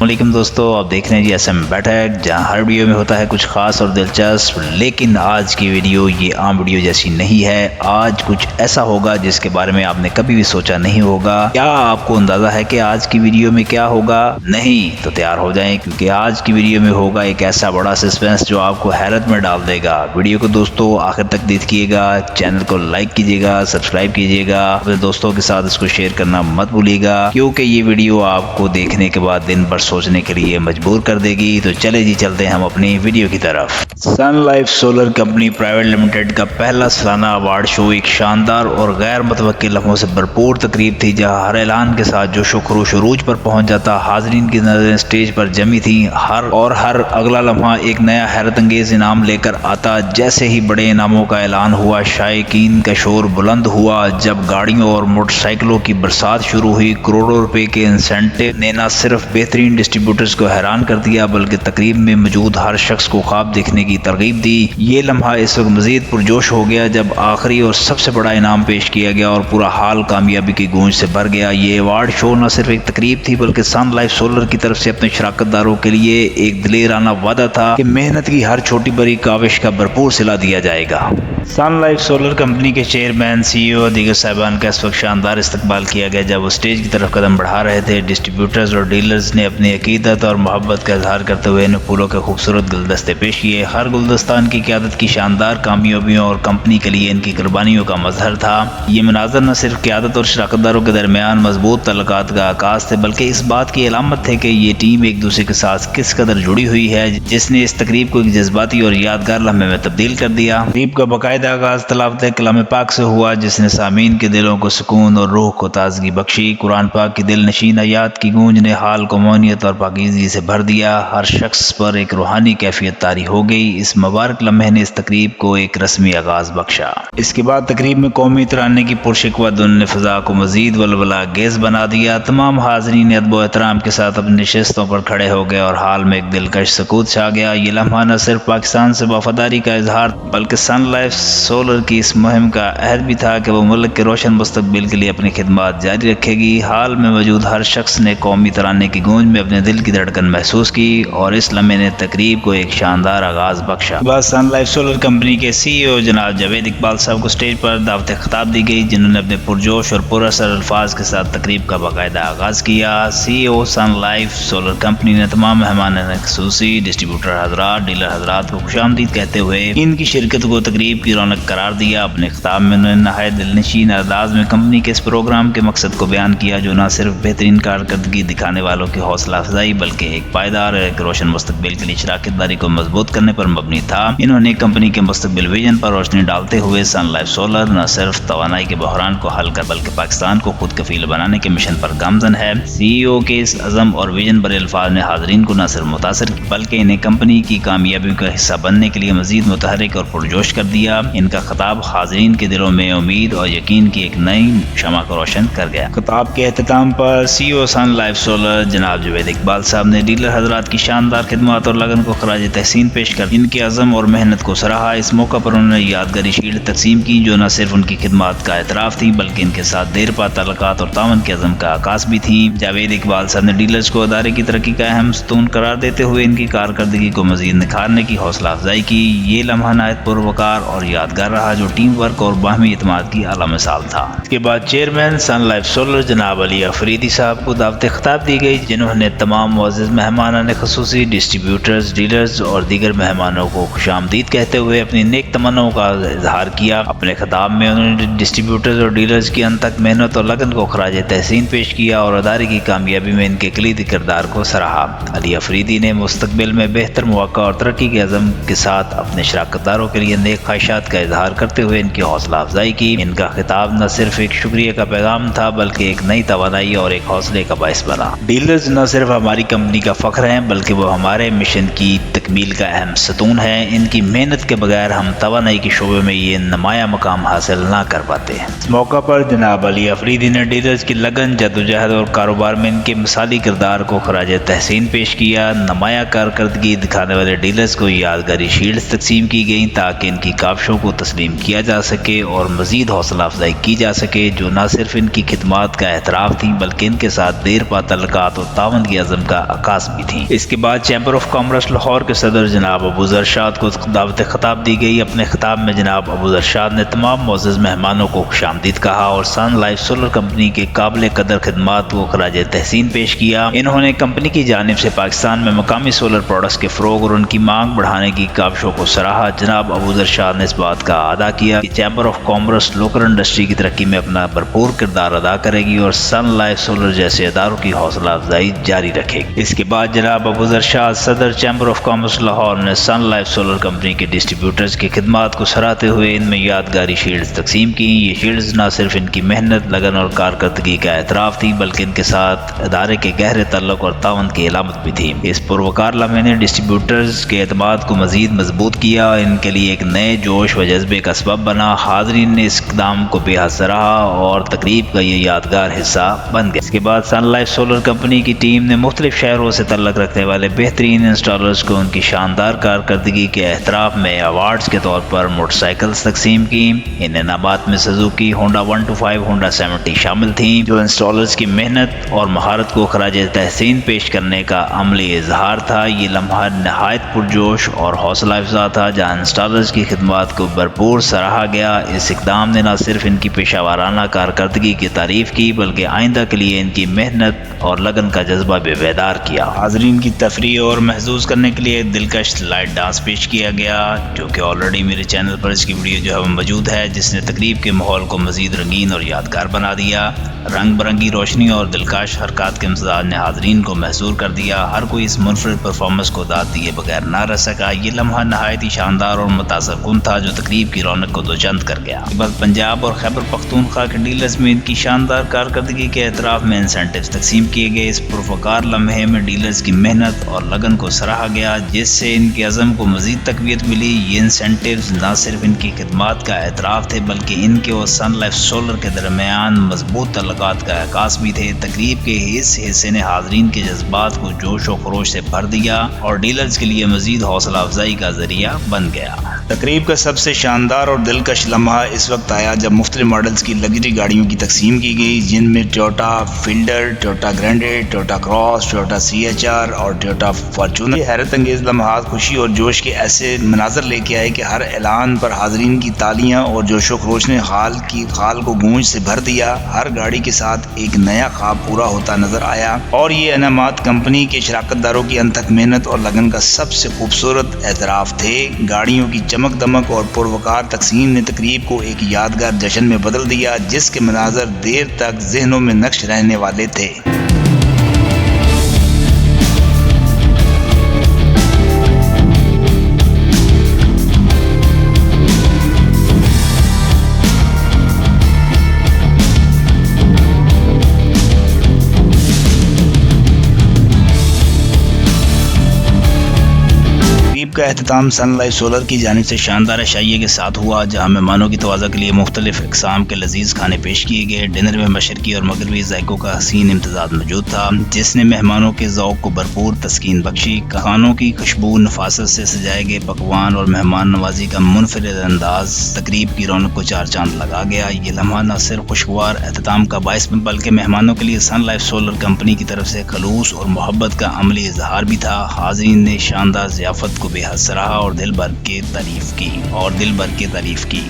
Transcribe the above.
वालेकुम दोस्तों, आप देख रहे हैं जी SM बैठक, जहां हर वीडियो में होता है कुछ खास और दिलचस्प। लेकिन आज की वीडियो ये आम वीडियो जैसी नहीं है। आज कुछ ऐसा होगा जिसके बारे में आपने कभी भी सोचा नहीं होगा। क्या आपको अंदाजा है कि आज की वीडियो में क्या होगा? नहीं तो तैयार हो जाएं, क्योंकि आज की वीडियो में होगा एक ऐसा बड़ा सस्पेंस जो आपको हैरत में डाल देगा। वीडियो को दोस्तों आखिर तक देखिएगा, चैनल को लाइक कीजिएगा, सब्सक्राइब कीजिएगा, अपने दोस्तों के साथ इसको शेयर करना मत भूलिएगा, क्योंकि ये वीडियो आपको देखने के बाद दिन भर सोचने के लिए मजबूर कर देगी। तो चले जी, चलते हैं हम अपनी वीडियो की तरफ। Sun life solar company private limited का पहला सालाना अवार्ड शो एक शानदार और गैर मुतवक्की लम्हों से भरपूर तकरीब थी, जहां हर ऐलान के साथ जो शुक्र शुरूज पर पहुंच जाता, हाजरीन की नजरें स्टेज पर जमी थी। हर अगला लम्हा एक नया हैरत अंगेज इनाम लेकर आता। जैसे ही बड़े इनामों का ऐलान हुआ, शायकीन का शोर बुलंद हुआ। जब गाड़ियों और मोटरसाइकिलों की बरसात शुरू हुई, करोड़ों रुपए के इंसेंटिव ने न सिर्फ बेहतरीन डिस्ट्रीब्यूटर्स को हैरान कर दिया, बल्कि तकरीब में मौजूद हर शख्स को ख्वाब देखने की तरगीब दी। ये लम्हा इस वक्त मजीद पुरजोश हो गया जब आखिरी और सबसे बड़ा इनाम पेश किया गया और पूरा हाल कामयाबी की गूंज से भर गया। ये अवार्ड शो न सिर्फ एक तकरीब थी, बल्कि सन लाइफ सोलर की तरफ से अपने शराकतदारों के लिए एक दिलेराना वादा था कि मेहनत की हर छोटी बड़ी काविश का भरपूर सिला दिया जाएगा। सन लाइफ सोलर कंपनी के चेयरमैन, CEO और दीगर साहिबान का इस वक्त शानदार इस्तकबाल किया गया जब वो स्टेज की तरफ कदम बढ़ा रहे थे। डिस्ट्रीब्यूटर्स और डीलर्स ने अपनी अकीदत और मोहब्बत का इजहार करते हुए इन फूलों के खूबसूरत गुलदस्ते पेश किए। हर गुलदस्तान की क़यादत की शानदार कामयाबियों और कंपनी के लिए इनकी कुर्बानियों का मजहर था। ये मनाजर न सिर्फ क़यादत और शराकतदारों के दरमियान मजबूत तल्लुकात का आगाज थे, बल्कि इस बात की अलामत थे कि ये टीम एक दूसरे के साथ किस कदर जुड़ी हुई है, जिसने इस तकरीब को एक जज्बाती और यादगार लम्हे में तब्दील कर दिया। तकरीब का बाकायदा आगाज तलावत कलाम पाक से हुआ, जिसने सामीन के दिलों को सुकून और रूह को ताजगी बख्शी। कुरान पाक की दिल नशीन आयात की गूंज ने हाल को मौनियत और पाकीज़गी से भर दिया। हर शख्स पर एक रूहानी कैफियत तारी हो गई। इस मुबारक लम्हे ने इस तकरीब को एक रस्मी आगाज बख्शा। इसके बाद तकरीब में कौमी तराने की पुरशिकवा धुन ने फिजा को मजीद वलवला गेज बना दिया। तमाम हाजरीन अदब एहतराम के साथ अपनी नशिस्तों पर खड़े हो गए और हाल में एक दिलकश सकूत छा गया। ये लम्हा न सिर्फ पाकिस्तान से वफादारी का इजहार, बल्कि सन लाइफ सोलर की इस मुहिम का अहद भी था कि वो मुल्क के रोशन मुस्तकबिल के लिए अपनी खिदमत जारी रखेगी। हाल में मौजूद हर शख्स ने कौमी तराने की गूंज में अपने दिल की धड़कन महसूस की और इस लम्हे ने तकरीब को एक शानदार आगाज बख्शा। बस सन लाइफ सोलर कंपनी के CEO जनाब जावेद इकबाल साहब को स्टेज पर दावत खिताब दी गई, जिन्होंने अपने पुरजोश और पुरअसर अल्फाज के साथ तकरीब का बाकायदा आगाज किया। CEO सन लाइफ सोलर कंपनी ने तमाम मेहमान खसूसी, डिस्ट्रीब्यूटर हजरात, डीलर हजरात को खुशामदीद कहते हुए इनकी शिरकत को तकरीब की रौनक करार दिया। अपने खिताब में उन्होंने नहायत दिलनशीन अंदाज में कंपनी के इस प्रोग्राम के मकसद को बयान किया, जो न सिर्फ बेहतरीन कारकर्दगी दिखाने वालों की हौसला अफजाई, बल्कि एक पायदार एक रोशन मुस्तकबिल के लिए शराकतदारी को मजबूत करने पर मबनी था। इन्होंने कंपनी के मुस्तकबिल विजन पर रोशनी डालते हुए सन लाइफ सोलर न सिर्फ तवानाई के बहरान को हल कर, बल्कि पाकिस्तान को खुद कफील बनाने के मिशन पर गामजन है। CEO के इस अज़म और विजन भरे अल्फाज ने हाजरीन को न सिर्फ मुतासर, बल्कि इन्हें कंपनी की कामयाबी का हिस्सा बनने के लिए मजीद मुतहरिक और पुरजोश कर दिया। इनका खिताब हाजरीन के दिलों में उम्मीद और यकीन की एक नई शमा को रोशन कर गया। खिताब के अख्ताम पर CEO सन लाइफ सोलर जनाब जावेद इकबाल साहब ने डीलर हजरात की शानदार खिदमत और लगन को खराज तहसीन पेश कर इनके अज़म और मेहनत को सराहा। इस मौका पर उन्होंने यादगारी शील्ड तकसीम की, जो न सिर्फ उनकी खिदमत का एतराफ़ थी, बल्कि इनके साथ देर पा तल्लुकात और तावन के अज़म का आकाश भी थी। जावेद इकबाल साहब ने डीलर्स को अदारे की तरक्की का अहम स्तून करार देते हुए इनकी कारकर्दगी को मजीद निखारने की हौसला अफजाई की। ये लम्हा नायत पुरवकार और यादगार रहा, जो टीम वर्क और बाहमी इत्मीनान की आला मिसाल था। इसके बाद चेयरमैन सन लाइफ सोलर जनाब अली अफरीदी साहब को दावत खिताब दी गई, जिन्होंने तमाम मुअज़्ज़ज़ मेहमानान खसूसी, डिस्ट्रीब्यूटर्स, डीलर्स और दीगर मेहमानों को खुशामदीद कहते हुए अपनी नेक तमन्नाओं का इजहार किया। अपने खिताब में उन्होंने डिस्ट्रीब्यूटर्स और डीलर्स की अनथक मेहनत और लगन को खराज तहसीन पेश किया और अदारे की कामयाबी में इनके कलीदी किरदार को सराहा। अली अफरीदी ने मुस्तकबिल में बेहतर मौका और तरक्की के अज़म के साथ अपने शराकतदारों के लिए नेक ख्वाहिशात का इजहार करते हुए इनकी हौसला अफजाई की। इनका खिताब न सिर्फ एक शुक्रिया का पैगाम था, बल्कि एक नई तवानाई और एक हौसले का बाइस बना। डीलर्स न सिर्फ हमारी कंपनी का फख्र हैं, बल्कि वो हमारे मिशन की तकमील का अहम सतून है। इनकी मेहनत के बगैर हम तवानाई के शोबे में ये नुमाया मकाम हासिल ना कर पाते। इस मौका पर जनाब अली अफरीदी ने डीलर्स की लगन, जद्दोजहद और कारोबार में इनके मिसाली किरदार को खराज तहसीन पेश किया। नुमाया कारकर्दगी दिखाने वाले डीलर्स को यादगारी शील्ड्स तकसीम की गई, ताकि इनकी काविशों को तस्लीम किया जा सके और मजीद हौसला अफजाई की जा सके, जो न सिर्फ इनकी खिदमत का एतराफ़ थी, बल्कि इनके साथ देर पा तल्लुकात और तावन کی عزم کا عکاس بھی تھی۔ اس کے بعد چیمبر آف کامرس لاہور کے صدر جناب ابو ذر شاد کو دعوت خطاب دی گئی۔ اپنے خطاب میں جناب ابو ذر شاد نے تمام معزز مہمانوں کو خوش آمدید کہا اور سن لائف سولر کمپنی کے قابل قدر خدمات کو خراج تحسین پیش کیا۔ انہوں نے کمپنی کی جانب سے پاکستان میں مقامی سولر پروڈکٹس کے فروغ اور ان کی مانگ بڑھانے کی کاوشوں کو سراہا۔ جناب ابو ذر شاد نے اس بات کا اعادہ کیا کہ chamber of commerce local industry کی ترقی میں اپنا بھرپور کردار ادا کرے گی اور سن لائف سولر جیسے اداروں کی حوصلہ افزائی جاری رکھے گی۔ اس کے بعد جناب ابو ذر شاد صدر چیمبر آف کامرس لاہور نے سن لائف سولر کمپنی کے ڈسٹریبیوٹرز کی خدمات کو سراہتے ہوئے ان میں یادگاری شیلڈز تقسیم کی۔ یہ شیلڈز نہ صرف ان کی محنت، لگن اور کارکردگی کا اعتراف تھی بلکہ ان کے ساتھ ادارے کے گہرے تعلق اور تعاون کی علامت بھی تھی۔ اس پروکار لمحے نے ڈسٹریبیوٹرز کے اعتماد کو مزید مضبوط کیا اور ان کے لیے ایک نئے جوش و جذبے کا سبب بنا۔ حاضرین نے اس اقدام کو بے حد سراہا اور تقریب کا یہ یادگار حصہ بن گیا۔ اس کے بعد سن لائف سولر کمپنی کی ٹیم نے مختلف شہروں سے تعلق رکھنے والے بہترین انسٹالرز کو ان کی شاندار کارکردگی کے احترام میں ایوارڈز کے طور پر موٹر سائیکلز تقسیم کی۔ ان انعامات میں سزوکی ہونڈا 125 ہونڈا 70 شامل تھیں جو انسٹالرز کی محنت اور مہارت کو خراج تحسین پیش کرنے کا عملی اظہار تھا۔ یہ لمحہ نہایت پرجوش اور حوصلہ افزا تھا جہاں انسٹالرز کی خدمات کو بھرپور سراہا گیا۔ اس اقدام نے نہ صرف ان کی پیشہ ورانہ کارکردگی کی تعریف کی بلکہ آئندہ کے لیے ان کی محنت اور لگن کا جذبہ بھی بیدار کیا۔ حاضرین کی تفریح اور محظوظ کرنے کے لیے دلکش لائٹ ڈانس پیش کیا گیا جو کہ آلریڈی میرے چینل پر اس کی ویڈیو جو ہے موجود ہے، جس نے تقریب کے ماحول کو مزید رنگین اور یادگار بنا دیا۔ رنگ برنگی روشنی اور دلکش حرکات کے امتزاج نے حاضرین کو محظوظ کر دیا۔ ہر کوئی اس منفرد پرفارمنس کو داد دیے بغیر نہ رہ سکا۔ یہ لمحہ نہایت ہی شاندار اور متاثر کن تھا جو تقریب کی رونق کو دوچند کر گیا۔ اس کے بعد پنجاب اور خیبر پختونخوا کے ڈیلرز میں ان کی شاندار کارکردگی کے اعتراف میں انسینٹیوز تقسیم کیے گئے۔ اس پروفکار لمحے میں ڈیلرز کی محنت اور لگن کو سراہا گیا جس سے ان کے عزم کو مزید تقویت ملی۔ یہ انسینٹیوز نہ صرف ان کی خدمات کا اعتراف تھے بلکہ ان کے اور سن لائف سولر کے درمیان مضبوط تعلقات کا عکاس بھی تھے۔ تقریب کے اس حصے نے حاضرین کے جذبات کو جوش و خروش سے بھر دیا اور ڈیلرز کے لیے مزید حوصلہ افزائی کا ذریعہ بن گیا۔ تقریب کا سب سے شاندار اور دلکش لمحہ اس وقت آیا جب مختلف ماڈلز کی لگژری گاڑیوں کی تقسیم کی گئی جن میں Toyota fielder, Toyota grand, Toyota cross, Toyota CHR اور ٹویوٹا فارچونر۔ یہ حیرت انگیز لمحات خوشی اور جوش کے ایسے مناظر لے کے آئے کہ ہر اعلان پر حاضرین کی تالیاں اور جوش و خروش نے خال کو گونج سے بھر دیا۔ ہر گاڑی کے ساتھ ایک نیا خواب پورا ہوتا نظر آیا اور یہ انعامات کمپنی کے شراکت داروں کی انتھک محنت اور لگن کا سب سے خوبصورت اعتراف تھے۔ گاڑیوں کی چمک دمک اور پروکار تقسیم نے تقریب کو ایک یادگار جشن میں بدل دیا جس کے مناظر دیر تک ذہنوں میں نقش رہنے والے تھے۔ کا اختتام سن لائف سولر کی جانب سے شاندار اشائیے کے ساتھ ہوا جہاں مہمانوں کی توازہ کے لیے مختلف اقسام کے لذیذ کھانے پیش کیے گئے۔ ڈنر میں مشرقی اور مغربی ذائقوں کا حسین امتزاج موجود تھا جس نے مہمانوں کے ذوق کو بھرپور تسکین بخشی۔ کھانوں کی خوشبو، نفاست سے سجائے گئے پکوان اور مہمان نوازی کا منفرد انداز تقریب کی رونق کو چار چاند لگا گیا۔ یہ لمحہ نہ صرف خوشگوار اختتام کا باعث بلکہ مہمانوں کے لیے سن لائف سولر کمپنی کی طرف سے خلوص اور محبت کا عملی اظہار بھی تھا۔ حاضرین نے شاندار ضیافت کو بے حد سراہا اور دل بھر کے تعریف کی۔